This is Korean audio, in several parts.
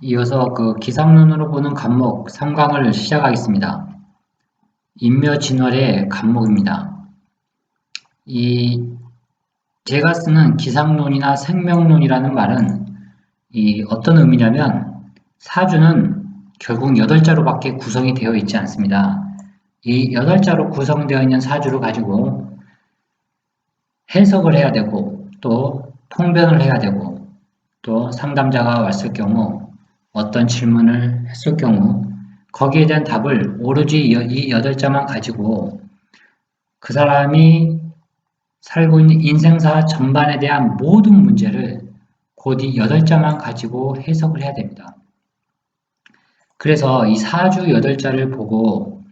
이어서 그 기상론으로 보는 간목 3강을 시작하겠습니다. 인묘진월의 간목입니다. 이 제가 쓰는 기상론이나 생명론이라는 말은 어떤 의미냐면 사주는 결국 8자로밖에 구성이 되어 있지 않습니다. 이 8자로 구성되어 있는 사주를 가지고 해석을 해야 되고 또 통변을 해야 되고 또 상담자가 왔을 경우 어떤 질문을 했을 경우 거기에 대한 답을 오로지 이 8자만 가지고 그 사람이 살고 있는 인생사 전반에 대한 모든 문제를 곧 이 8자만 가지고 해석을 해야 됩니다. 그래서 이 사주 8자를 보고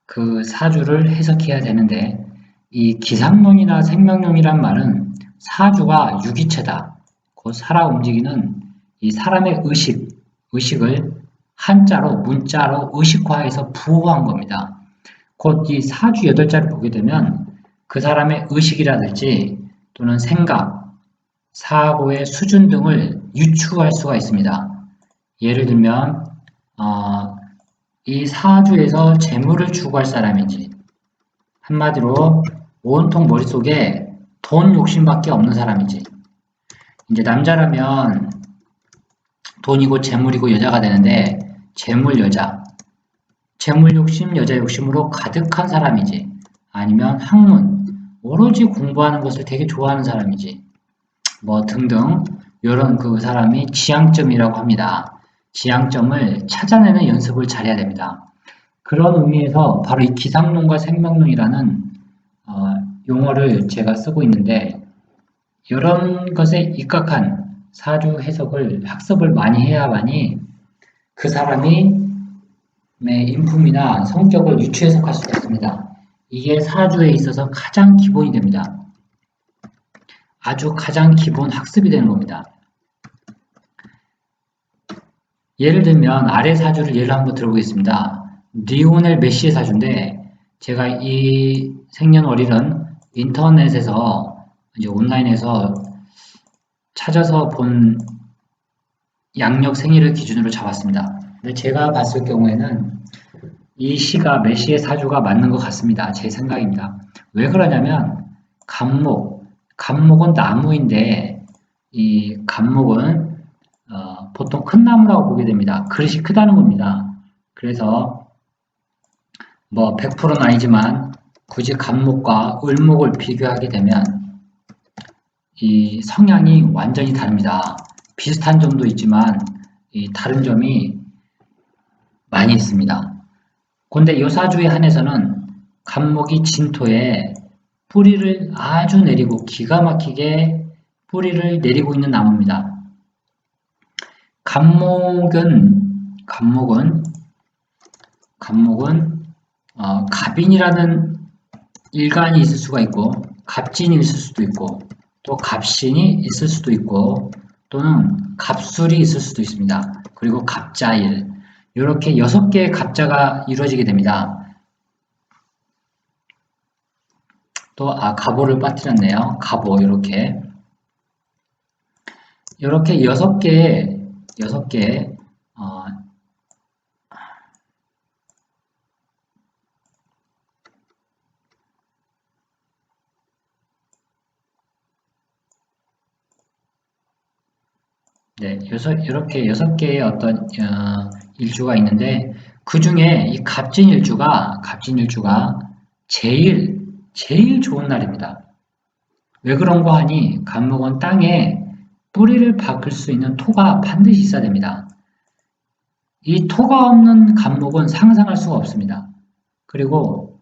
그 사주를 해석해야 되는데 이 기상론이나 생명론이란 말은 사주가 유기체다. 곧 살아 움직이는 이 사람의 의식을 한자로 문자로 의식화해서 부호한 겁니다. 곧 이 사주 8자를 보게 되면 그 사람의 의식이라든지 또는 생각, 사고의 수준 등을 유추할 수가 있습니다. 예를 들면 이 사주에서 재물을 추구할 사람인지 한마디로 온통 머릿속에 돈 욕심밖에 없는 사람인지 이제 남자라면 돈이고 재물이고 여자가 되는데 재물 여자, 재물 욕심, 여자 욕심으로 가득한 사람이지 아니면 학문, 오로지 공부하는 것을 되게 좋아하는 사람이지 뭐 등등 이런 그 사람이 지향점이라고 합니다. 지향점을 찾아내는 연습을 잘해야 됩니다. 그런 의미에서 바로 이 기상론과 생명론이라는 용어를 제가 쓰고 있는데 이런 것에 입각한 사주 해석을 학습을 많이 해야만이 그 사람이 인품이나 성격을 유추 해석할 수가 있습니다. 이게 사주에 있어서 가장 기본이 됩니다. 아주 가장 기본 학습이 되는 겁니다. 예를 들면 아래 사주를 예를 한번 들어보겠습니다. 리오넬 메시의 사주인데 제가 이 생년월일은 인터넷에서 이제 온라인에서 찾아서 본 양력 생일을 기준으로 잡았습니다. 근데 제가 봤을 경우에는 이 시가 메시의 사주가 맞는 것 같습니다. 제 생각입니다. 왜 그러냐면 감목은 나무인데 이 감목은 보통 큰 나무라고 보게 됩니다. 그릇이 크다는 겁니다. 그래서 뭐 100%는 아니지만 굳이 감목과 을목을 비교하게 되면 이 성향이 완전히 다릅니다. 비슷한 점도 있지만 이 다른 점이 많이 있습니다. 그런데 이 사주에 한해서는 감목이 진토에 뿌리를 아주 내리고 기가 막히게 뿌리를 내리고 있는 나무입니다. 감목은 갑인이라는 일간이 있을 수가 있고 갑진이 있을 수도 있고 또 갑신이 있을 수도 있고 또는 갑술이 있을 수도 있습니다. 그리고 갑자일 이렇게 6개의 갑자가 이루어지게 됩니다. 또 갑오를 빠뜨렸네요. 갑오 이렇게 6개의 이렇게 6개의 어떤 일주가 있는데 그 중에 이 갑진일주가 제일 좋은 날입니다. 왜 그런가 하니 갑목은 땅에 뿌리를 박을 수 있는 토가 반드시 있어야 됩니다. 이 토가 없는 갑목은 상상할 수가 없습니다. 그리고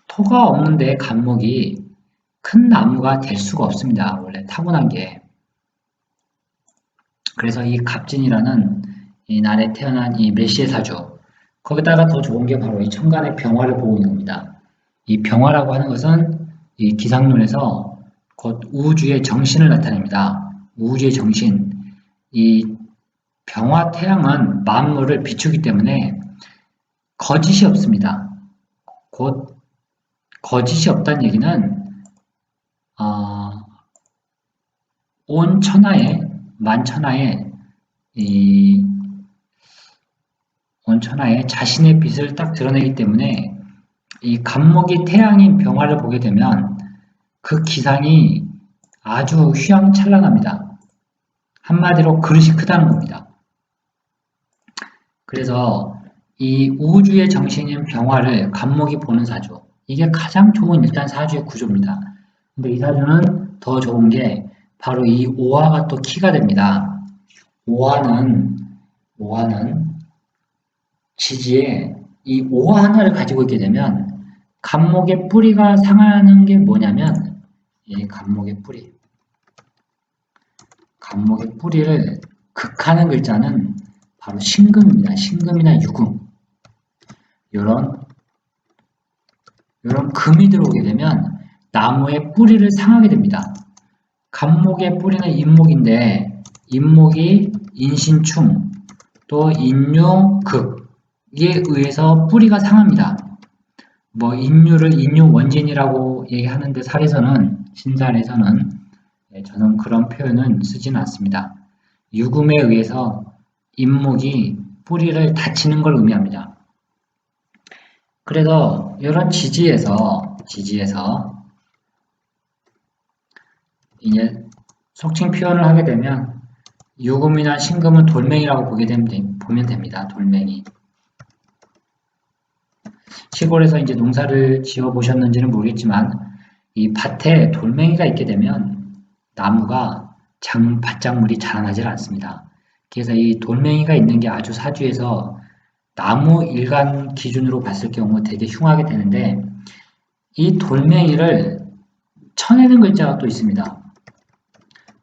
토가 없는데 갑목이 큰 나무가 될 수가 없습니다. 원래 타고난 게. 그래서 이 갑진이라는 이 날에 태어난 이 메시의 사주 거기다가 더 좋은 게 바로 이 천간의 병화를 보고 있는 겁니다. 이 병화라고 하는 것은 이 기상론에서 곧 우주의 정신을 나타냅니다. 우주의 정신. 이 병화 태양은 만물을 비추기 때문에 거짓이 없습니다. 곧 거짓이 없다는 얘기는 온 천하에 만천하에 온 천하에 자신의 빛을 딱 드러내기 때문에 이 간목이 태양인 병화를 보게 되면 그 기상이 아주 휘황찬란합니다. 한마디로 그릇이 크다는 겁니다. 그래서 이 우주의 정신인 병화를 간목이 보는 사주, 이게 가장 좋은 일단 사주의 구조입니다. 근데 이 사주는 더 좋은 게 바로 이 오화가 또 키가 됩니다. 오화는 지지에 이 오화 하나를 가지고 있게 되면 간목의 뿌리가 상하는 게 뭐냐면 이 간목의 뿌리를 극하는 글자는 바로 신금입니다. 신금이나 유금. 요런 금이 들어오게 되면 나무의 뿌리를 상하게 됩니다. 간목의 뿌리는 인목인데 인목이 인신충 또 인유극에 의해서 뿌리가 상합니다. 뭐 인유를 인유 원진이라고 얘기하는데 신살에서는 저는 그런 표현은 쓰지는 않습니다. 유금에 의해서 인목이 뿌리를 다치는 걸 의미합니다. 그래서 이런 지지에서 이제 속칭 표현을 하게 되면 유금이나 신금은 돌멩이라고 보면 됩니다. 돌멩이. 시골에서 이제 농사를 지어 보셨는지는 모르겠지만 이 밭에 돌멩이가 있게 되면 나무가 밭작물이 자라나질 않습니다. 그래서 이 돌멩이가 있는 게 아주 사주에서 나무 일간 기준으로 봤을 경우 되게 흉하게 되는데 이 돌멩이를 쳐내는 글자가 또 있습니다.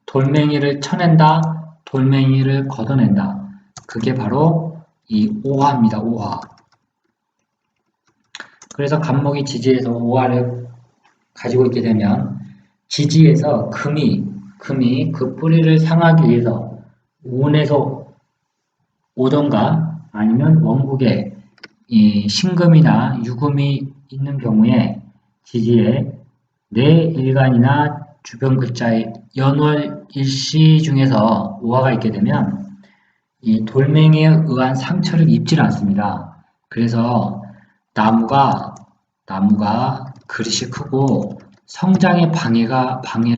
돌멩이를 쳐낸다, 돌멩이를 걷어낸다. 그게 바로 이 오화입니다. 오화. 그래서 간목이 지지에서 오화를 가지고 있게 되면 지지에서 금이 그 뿌리를 상하기 위해서 운에서 오던가 아니면 원국에 이 신금이나 유금이 있는 경우에 지지에 내일간이나 주변 글자의 연월 일시 중에서 오화가 있게 되면 이 돌멩이에 의한 상처를 입질 않습니다. 그래서 나무가 그릇이 크고 성장에 방해를